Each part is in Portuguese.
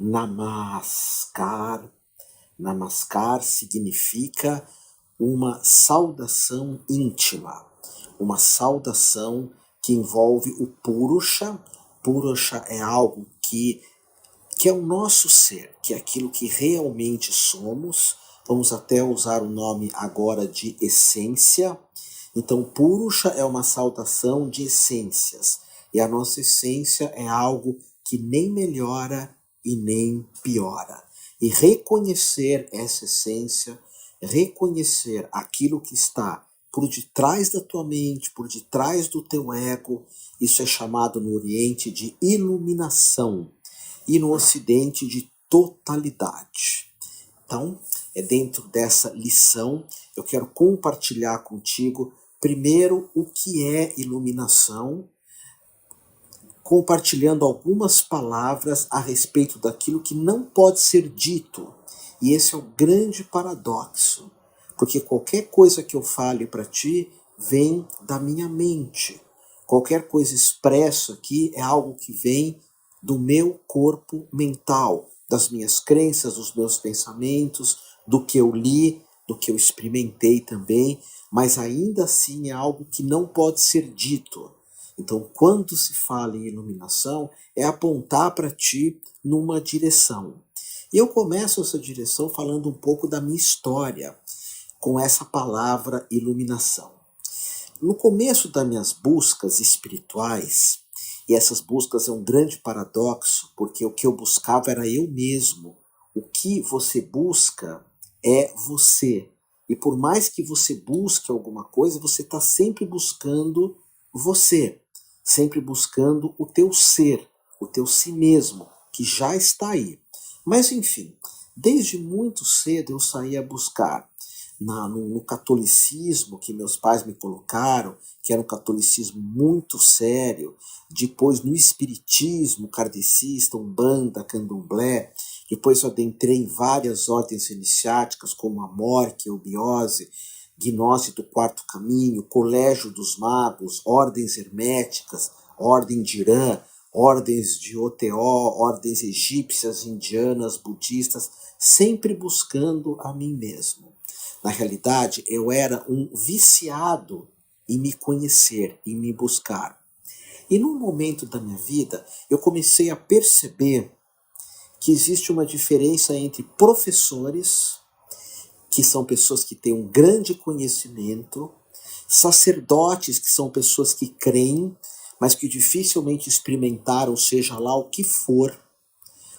Namaskar. Namaskar significa uma saudação íntima, uma saudação que envolve o Purusha. Purusha é algo que é o nosso ser, que é aquilo que realmente somos. Vamos até usar o nome agora de essência. Então, Purusha é uma saudação de essências, e a nossa essência é algo que nem melhora e nem piora. E reconhecer essa essência, reconhecer aquilo que está por detrás da tua mente, por detrás do teu ego, isso é chamado no Oriente de iluminação e no Ocidente de totalidade. Então, é dentro dessa lição, eu quero compartilhar contigo, primeiro, o que é iluminação, compartilhando algumas palavras a respeito daquilo que não pode ser dito. E esse é o grande paradoxo, porque qualquer coisa que eu fale para ti vem da minha mente. Qualquer coisa expressa aqui é algo que vem do meu corpo mental, das minhas crenças, dos meus pensamentos, do que eu li, do que eu experimentei também, mas ainda assim é algo que não pode ser dito. Então, quando se fala em iluminação, é apontar para ti numa direção. E eu começo essa direção falando um pouco da minha história com essa palavra iluminação. No começo das minhas buscas espirituais, e essas buscas é um grande paradoxo, porque o que eu buscava era eu mesmo. O que você busca é você. E por mais que você busque alguma coisa, você está sempre buscando você. Sempre buscando o teu ser, o teu si mesmo, que já está aí. Mas enfim, desde muito cedo eu saí a buscar no catolicismo que meus pais me colocaram, que era um catolicismo muito sério, depois no espiritismo kardecista, umbanda, candomblé, depois eu adentrei em várias ordens iniciáticas, como a Morque, a Eubiose, Gnose do Quarto Caminho, Colégio dos Magos, ordens herméticas, ordem de Irã, ordens de OTO, ordens egípcias, indianas, budistas, sempre buscando a mim mesmo. Na realidade, eu era um viciado em me conhecer, em me buscar. E num momento da minha vida, eu comecei a perceber que existe uma diferença entre professores, que são pessoas que têm um grande conhecimento, sacerdotes, que são pessoas que creem, mas que dificilmente experimentaram, seja lá o que for.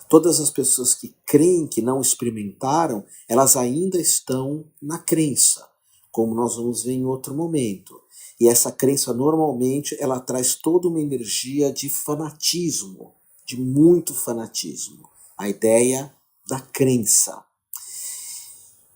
Todas as pessoas que creem, que não experimentaram, elas ainda estão na crença, como nós vamos ver em outro momento. E essa crença, normalmente, ela traz toda uma energia de fanatismo, de muito fanatismo. A ideia da crença.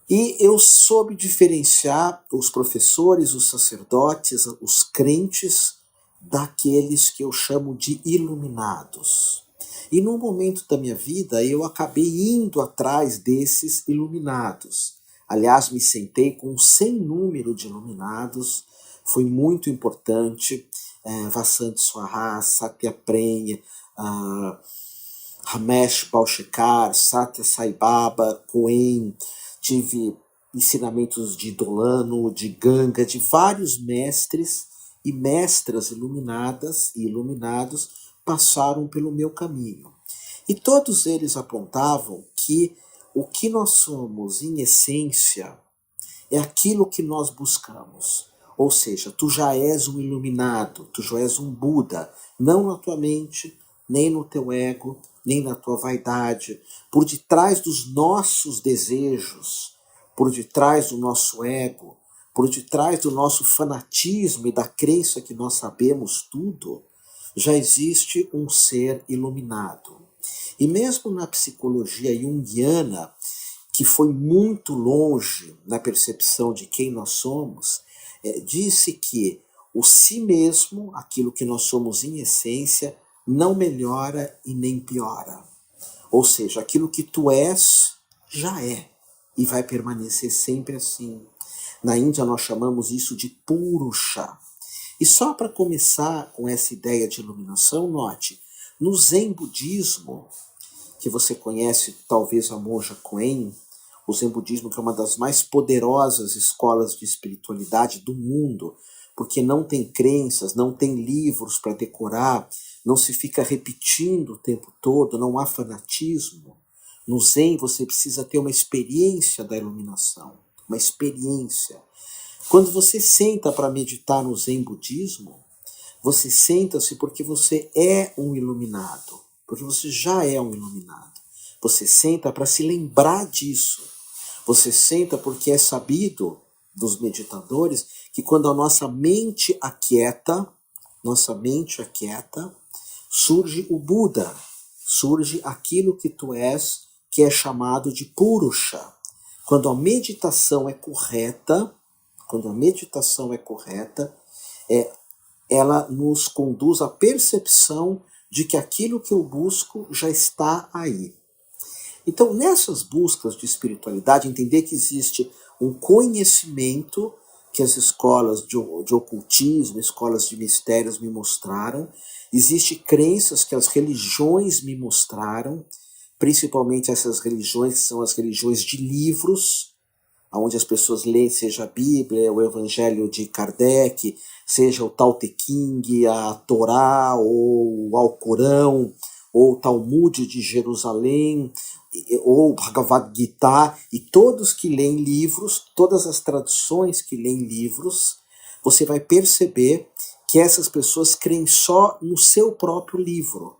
E eu soube diferenciar os professores, os sacerdotes, os crentes, daqueles que eu chamo de iluminados. E num momento da minha vida, eu acabei indo atrás desses iluminados. Aliás, me sentei com um sem número de iluminados, foi muito importante. Vasant Swaha, Satya Prenya, Ramesh Balshekar, Satya Sai Baba, Coen, tive ensinamentos de Dolano, de Ganga, de vários mestres e mestras iluminadas e iluminados passaram pelo meu caminho. E todos eles apontavam que o que nós somos, em essência, é aquilo que nós buscamos. Ou seja, tu já és um iluminado, tu já és um Buda, não na tua mente, nem no teu ego, nem na tua vaidade. Por detrás dos nossos desejos, por detrás do nosso ego, por detrás do nosso fanatismo e da crença que nós sabemos tudo, já existe um ser iluminado. E mesmo na psicologia junguiana, que foi muito longe na percepção de quem nós somos, disse que o si mesmo, aquilo que nós somos em essência, não melhora e nem piora. Ou seja, aquilo que tu és, já é, e vai permanecer sempre assim. Na Índia nós chamamos isso de Purusha. E só para começar com essa ideia de iluminação, note, no Zen budismo, que você conhece, talvez a monja Coen, o Zen Budismo, que é uma das mais poderosas escolas de espiritualidade do mundo, porque não tem crenças, não tem livros para decorar, não se fica repetindo o tempo todo, não há fanatismo. No Zen você precisa ter uma experiência da iluminação, uma experiência. Quando você senta para meditar no Zen Budismo, você senta-se porque você é um iluminado, porque você já é um iluminado. Você senta para se lembrar disso. Você senta porque é sabido dos meditadores que quando a nossa mente aquieta, surge o Buda, surge aquilo que tu és, que é chamado de Purusha. Quando a meditação é correta, ela nos conduz à percepção de que aquilo que eu busco já está aí. Então, nessas buscas de espiritualidade, entender que existe um conhecimento que as escolas de ocultismo, escolas de mistérios me mostraram, existem crenças que as religiões me mostraram, principalmente essas religiões que são as religiões de livros, onde as pessoas leem, seja a Bíblia, o Evangelho de Kardec, seja o Tao Te Ching, a Torá, ou o Alcorão, ou o Talmud de Jerusalém, ou o Bhagavad Gita, e todos que leem livros, todas as traduções que leem livros, você vai perceber que essas pessoas creem só no seu próprio livro.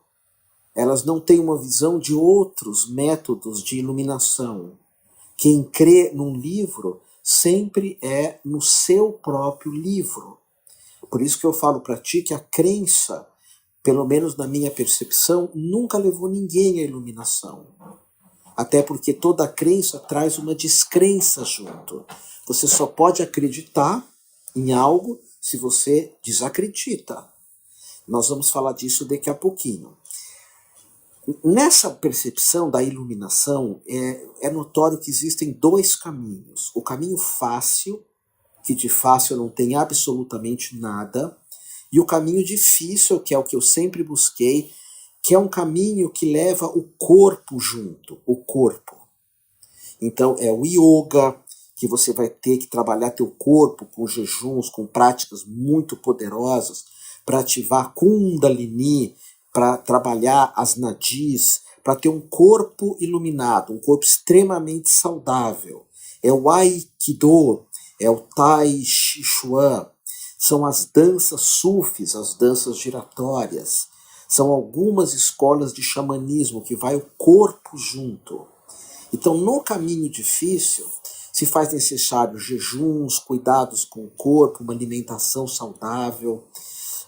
Elas não têm uma visão de outros métodos de iluminação. Quem crê num livro sempre é no seu próprio livro. Por isso que eu falo para ti que a crença, pelo menos na minha percepção, nunca levou ninguém à iluminação. Até porque toda crença traz uma descrença junto. Você só pode acreditar em algo se você desacredita. Nós vamos falar disso daqui a pouquinho. Nessa percepção da iluminação, é notório que existem dois caminhos. O caminho fácil, que de fácil não tem absolutamente nada, e o caminho difícil, que é o que eu sempre busquei, que é um caminho que leva o corpo junto, o corpo. Então é o yoga, que você vai ter que trabalhar teu corpo com jejuns, com práticas muito poderosas, para ativar Kundalini, para trabalhar as nadis, para ter um corpo iluminado, um corpo extremamente saudável. É o Aikido, é o Tai Chi Chuan, são as danças sufis, as danças giratórias, são algumas escolas de xamanismo que vai o corpo junto. Então, no caminho difícil, se faz necessário jejuns, cuidados com o corpo, uma alimentação saudável.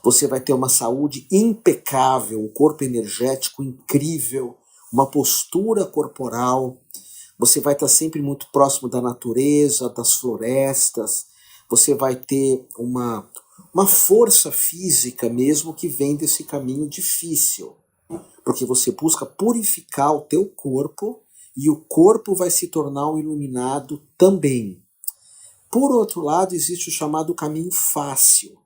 Você vai ter uma saúde impecável, um corpo energético incrível, uma postura corporal. Você vai estar sempre muito próximo da natureza, das florestas. Você vai ter uma força física mesmo que vem desse caminho difícil. Porque você busca purificar o teu corpo e o corpo vai se tornar um iluminado também. Por outro lado, existe o chamado caminho fácil,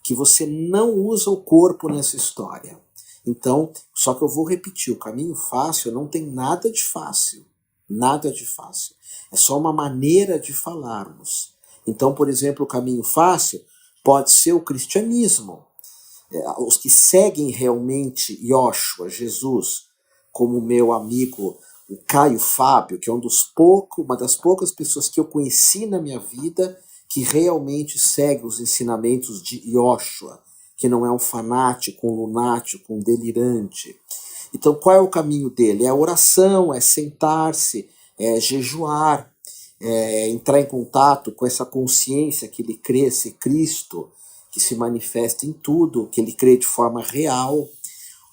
que você não usa o corpo nessa história. Então, só que eu vou repetir, o caminho fácil não tem nada de fácil. Nada de fácil. É só uma maneira de falarmos. Então, por exemplo, o caminho fácil pode ser o cristianismo. Os que seguem realmente Yoshua, Jesus, como o meu amigo o Caio Fábio, que é uma das poucas pessoas que eu conheci na minha vida que realmente segue os ensinamentos de Yoshua, que não é um fanático, um lunático, um delirante. Então, qual é o caminho dele? É a oração, é sentar-se, é jejuar, é entrar em contato com essa consciência que ele crê ser Cristo, que se manifesta em tudo, que ele crê de forma real.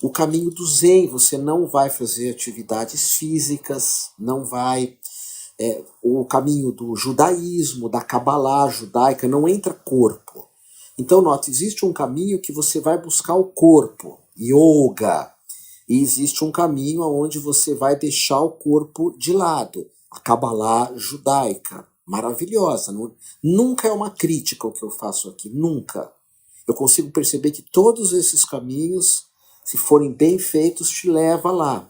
O caminho do Zen, você não vai fazer atividades físicas, não vai. O caminho do judaísmo, da Kabbalah judaica, não entra corpo. Então, note, existe um caminho que você vai buscar o corpo, yoga, e existe um caminho onde você vai deixar o corpo de lado, a Kabbalah judaica, maravilhosa. Nunca é uma crítica o que eu faço aqui, nunca. Eu consigo perceber que todos esses caminhos, se forem bem feitos, te levam lá.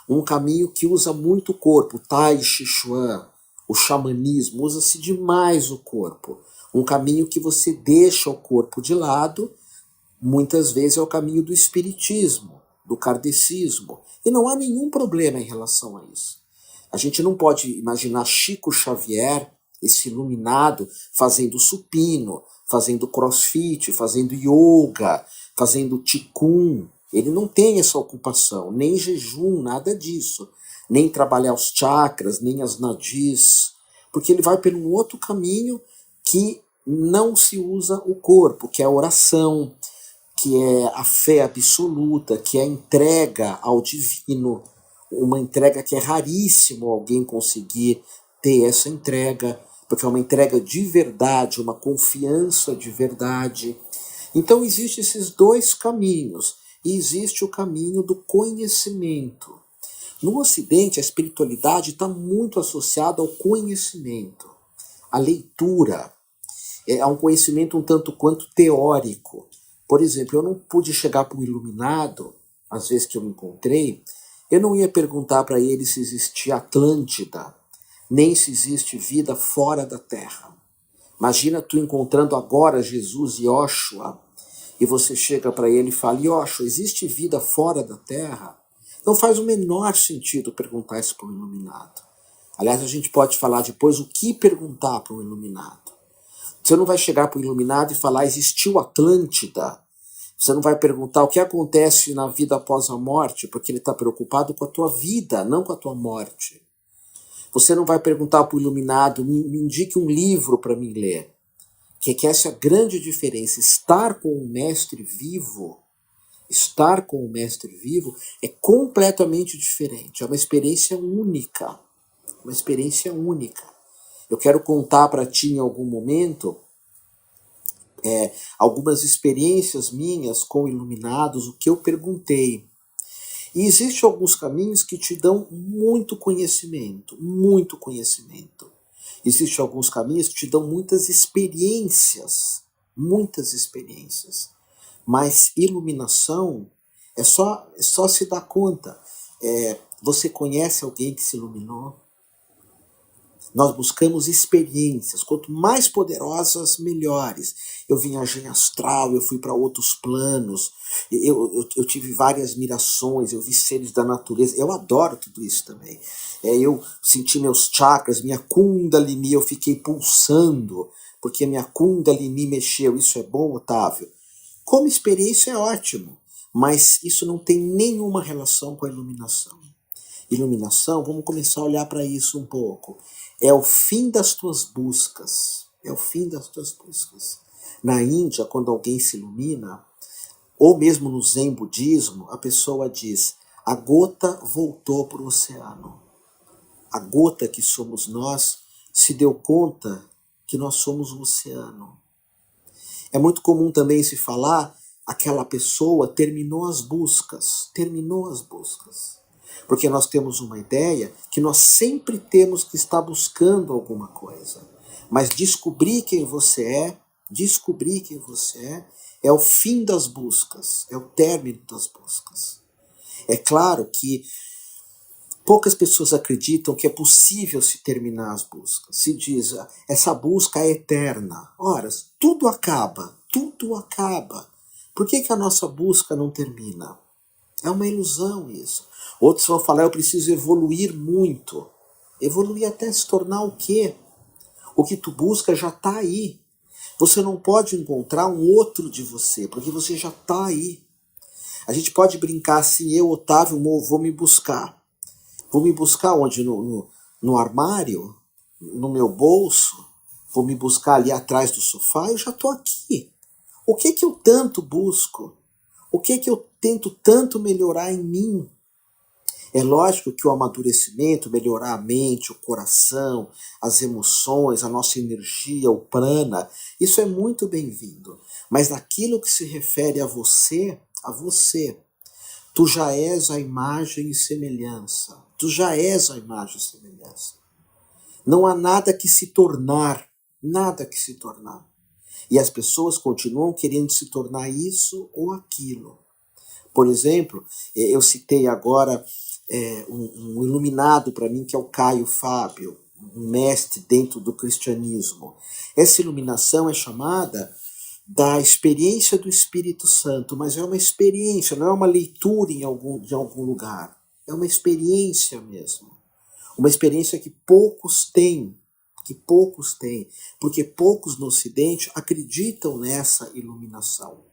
um caminho que usa muito o corpo, o Tai Chi Chuan, o xamanismo, usa-se demais o corpo. Um caminho que você deixa o corpo de lado, muitas vezes é o caminho do espiritismo, do kardecismo. E não há nenhum problema em relação a isso. A gente não pode imaginar Chico Xavier, esse iluminado, fazendo supino, fazendo crossfit, fazendo yoga, fazendo ticum. Ele não tem essa ocupação, nem jejum, nada disso. Nem trabalhar os chakras, nem as nadis, porque ele vai por um outro caminho que não se usa o corpo, que é a oração, que é a fé absoluta, que é a entrega ao divino, uma entrega que é raríssimo alguém conseguir ter essa entrega, porque é uma entrega de verdade, uma confiança de verdade. Então existem esses dois caminhos, e existe o caminho do conhecimento. No Ocidente, a espiritualidade está muito associada ao conhecimento, à leitura, a um conhecimento um tanto quanto teórico. Por exemplo, eu não pude chegar para um iluminado, às vezes que eu me encontrei, eu não ia perguntar para ele se existia Atlântida, nem se existe vida fora da Terra. Imagina tu encontrando agora Jesus Yoshua, e você chega para ele e fala, Yoshua, existe vida fora da Terra? Não faz o menor sentido perguntar isso para um iluminado. Aliás, a gente pode falar depois o que perguntar para um iluminado. Você não vai chegar para o iluminado e falar, existiu Atlântida? Você não vai perguntar o que acontece na vida após a morte, porque ele está preocupado com a tua vida, não com a tua morte. Você não vai perguntar para o iluminado, me indique um livro para mim ler. Que essa é a grande diferença. Estar com o mestre vivo é completamente diferente. É uma experiência única. Uma experiência única. Eu quero contar para ti em algum momento algumas experiências minhas com iluminados, o que eu perguntei. E existem alguns caminhos que te dão muito conhecimento, muito conhecimento. Existem alguns caminhos que te dão muitas experiências, muitas experiências. Mas iluminação é só se dar conta. Você conhece alguém que se iluminou? Nós buscamos experiências, quanto mais poderosas, melhores. Eu viajei astral, eu fui para outros planos, eu tive várias mirações, eu vi seres da natureza, eu adoro tudo isso também. Eu senti meus chakras, minha Kundalini, eu fiquei pulsando, porque minha Kundalini mexeu. Isso é bom, Otávio? Como experiência é ótimo, mas isso não tem nenhuma relação com a iluminação. Iluminação, vamos começar a olhar para isso um pouco. É o fim das tuas buscas. É o fim das tuas buscas. Na Índia, quando alguém se ilumina, ou mesmo no Zen budismo, a pessoa diz, a gota voltou para o oceano. A gota que somos nós se deu conta que nós somos o oceano. É muito comum também se falar, aquela pessoa terminou as buscas. Porque nós temos uma ideia que nós sempre temos que estar buscando alguma coisa. Mas descobrir quem você é o fim das buscas, é o término das buscas. É claro que poucas pessoas acreditam que é possível se terminar as buscas. Se diz, essa busca é eterna. Ora, tudo acaba. Por que a nossa busca não termina? É uma ilusão isso. Outros vão falar, eu preciso evoluir muito. Evoluir até se tornar o quê? O que tu busca já está aí. Você não pode encontrar um outro de você, porque você já está aí. A gente pode brincar assim, eu, Otávio, vou me buscar. Vou me buscar onde? No armário? No meu bolso? Vou me buscar ali atrás do sofá? Eu já estou aqui. O que eu tanto busco? O que eu tento tanto melhorar em mim? É lógico que o amadurecimento, melhorar a mente, o coração, as emoções, a nossa energia, o prana, isso é muito bem-vindo. Mas naquilo que se refere a você, tu já és a imagem e semelhança. Não há nada que se tornar. E as pessoas continuam querendo se tornar isso ou aquilo. Por exemplo, eu citei agora um iluminado para mim, que é o Caio Fábio, um mestre dentro do cristianismo. Essa iluminação é chamada da experiência do Espírito Santo, mas é uma experiência, não é uma leitura de algum lugar. É uma experiência mesmo. Uma experiência que poucos têm, porque poucos no Ocidente acreditam nessa iluminação.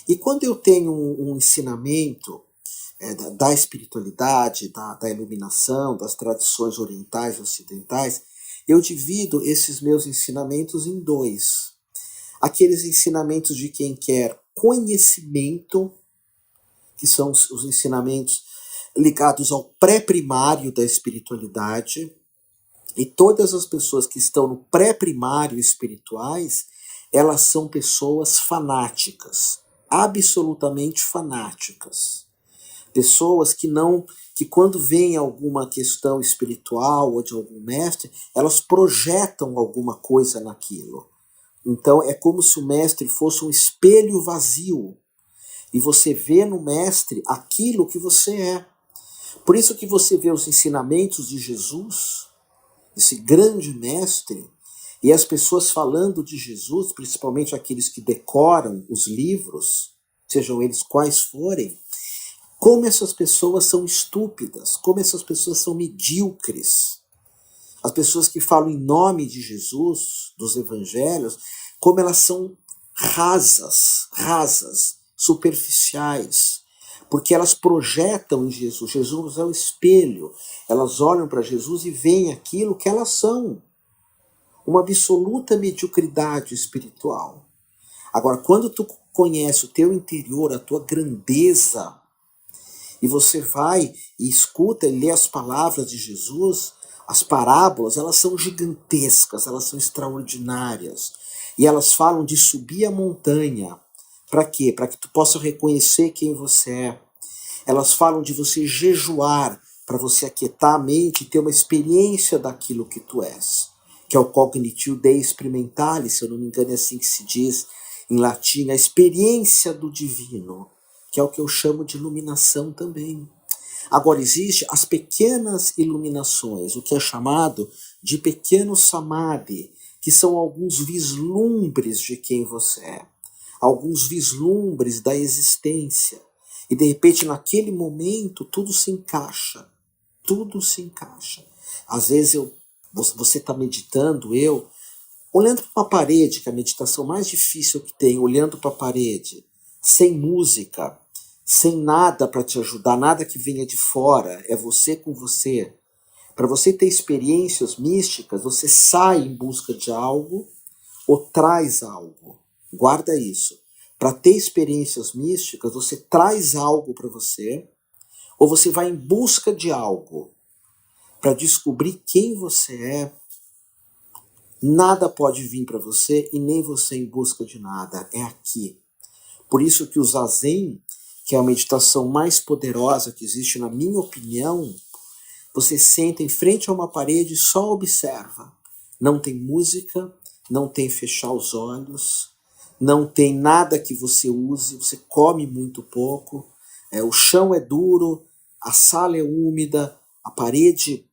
E quando eu tenho um ensinamento da espiritualidade, da iluminação, das tradições orientais e ocidentais, eu divido esses meus ensinamentos em dois. Aqueles ensinamentos de quem quer conhecimento, que são os ensinamentos ligados ao pré-primário da espiritualidade, e todas as pessoas que estão no pré-primário espirituais, elas são pessoas fanáticas, absolutamente fanáticas. Pessoas que quando vem alguma questão espiritual ou de algum mestre, elas projetam alguma coisa naquilo. Então é como se o mestre fosse um espelho vazio e você vê no mestre aquilo que você é. Por isso que você vê os ensinamentos de Jesus, esse grande mestre, e as pessoas falando de Jesus, principalmente aqueles que decoram os livros, sejam eles quais forem, como essas pessoas são estúpidas, como essas pessoas são medíocres. As pessoas que falam em nome de Jesus, dos evangelhos, como elas são rasas, superficiais, porque elas projetam em Jesus. Jesus é o espelho. Elas olham para Jesus e veem aquilo que elas são. Uma absoluta mediocridade espiritual. Agora, quando tu conhece o teu interior, a tua grandeza, e você vai e escuta e lê as palavras de Jesus, as parábolas, elas são gigantescas, elas são extraordinárias. E elas falam de subir a montanha. Para quê? Para que tu possa reconhecer quem você é. Elas falam de você jejuar, para você aquietar a mente e ter uma experiência daquilo que tu és. Que é o cognitio dei experimentale, se eu não me engano é assim que se diz em latim, a experiência do divino, que é o que eu chamo de iluminação também. Agora, existe as pequenas iluminações, o que é chamado de pequeno samadhi, que são alguns vislumbres de quem você é, alguns vislumbres da existência. E de repente, naquele momento, tudo se encaixa. Tudo se encaixa. Às vezes você está meditando, olhando para uma parede, que é a meditação mais difícil que tem, olhando para a parede, sem música, sem nada para te ajudar, nada que venha de fora, é você com você. Para você ter experiências místicas, você sai em busca de algo ou traz algo. Guarda isso. Para ter experiências místicas, você traz algo para você ou você vai em busca de algo para descobrir quem você é. Nada pode vir para você e nem você em busca de nada. É aqui. Por isso que o Zazen, que é a meditação mais poderosa que existe, na minha opinião, você senta em frente a uma parede e só observa. Não tem música, não tem fechar os olhos, não tem nada que você use, você come muito pouco, o chão é duro, a sala é úmida, a parede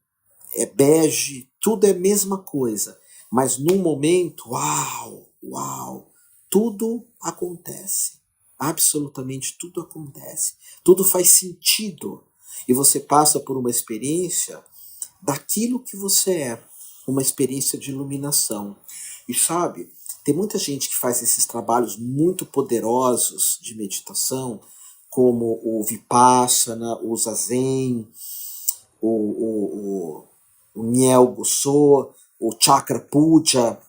é bege, tudo é a mesma coisa. Mas num momento, uau, tudo acontece. Absolutamente tudo acontece. Tudo faz sentido. E você passa por uma experiência daquilo que você é. Uma experiência de iluminação. E sabe, tem muita gente que faz esses trabalhos muito poderosos de meditação, como o Vipassana, o Zazen, o Niel Gusso, o Chakra Puja.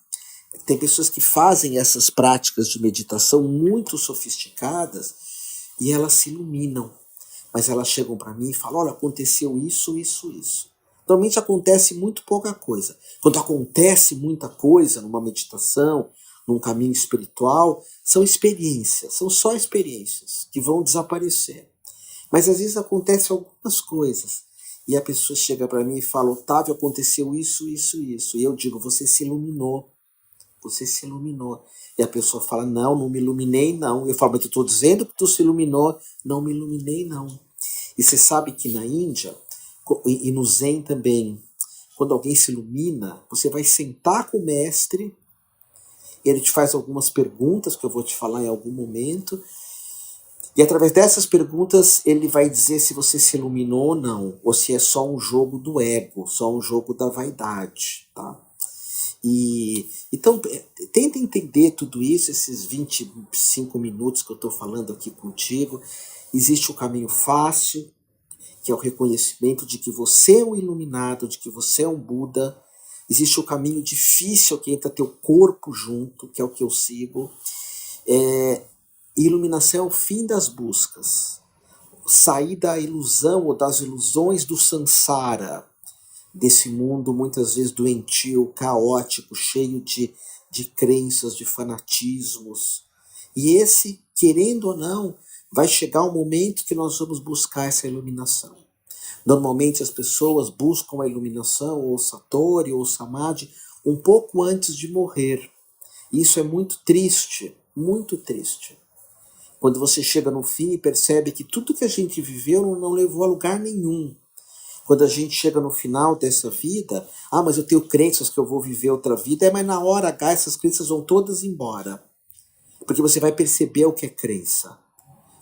Tem pessoas que fazem essas práticas de meditação muito sofisticadas e elas se iluminam. Mas elas chegam para mim e falam, olha, aconteceu isso, isso, isso. Normalmente acontece muito pouca coisa. Quando acontece muita coisa numa meditação, num caminho espiritual, são experiências, são só experiências que vão desaparecer. Mas às vezes acontecem algumas coisas e a pessoa chega para mim e fala, Otávio, aconteceu isso, isso, isso. E eu digo, você se iluminou. Você se iluminou. E a pessoa fala, não me iluminei, não. Eu falo, mas eu estou dizendo que tu se iluminou. Não me iluminei, não. E você sabe que na Índia, e no Zen também, quando alguém se ilumina, você vai sentar com o mestre, ele te faz algumas perguntas, que eu vou te falar em algum momento, e através dessas perguntas ele vai dizer se você se iluminou ou não, ou se é só um jogo do ego, só um jogo da vaidade, tá? Então, tenta entender tudo isso, esses 25 minutos que eu estou falando aqui contigo. Existe o caminho fácil, que é o reconhecimento de que você é um iluminado, de que você é um Buda. Existe o caminho difícil, que entra teu corpo junto, que é o que eu sigo. Iluminação é o fim das buscas. Sair da ilusão ou das ilusões do samsara, desse mundo muitas vezes doentio, caótico, cheio de crenças, de fanatismos. E esse, querendo ou não, vai chegar um momento que nós vamos buscar essa iluminação. Normalmente as pessoas buscam a iluminação, ou Satori, ou Samadhi, um pouco antes de morrer. Isso é muito triste, muito triste. Quando você chega no fim e percebe que tudo que a gente viveu não levou a lugar nenhum. Quando a gente chega no final dessa vida, mas eu tenho crenças que eu vou viver outra vida, mas na hora H essas crenças vão todas embora. Porque você vai perceber o que é crença.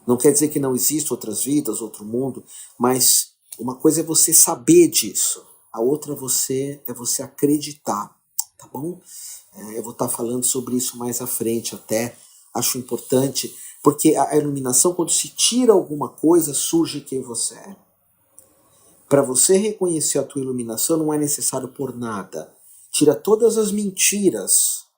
Não quer dizer que não existam outras vidas, outro mundo, mas uma coisa é você saber disso, a outra é você acreditar, tá bom? Eu vou estar falando sobre isso mais à frente até, acho importante, porque a iluminação, quando se tira alguma coisa, surge quem você é. Para você reconhecer a tua iluminação não é necessário por nada. Tira todas as mentiras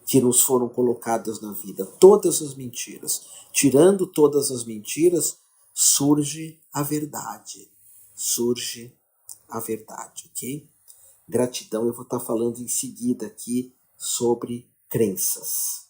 que nos foram colocadas na vida, todas as mentiras. Tirando todas as mentiras, surge a verdade. Surge a verdade, ok? Gratidão, eu vou estar falando em seguida aqui sobre crenças.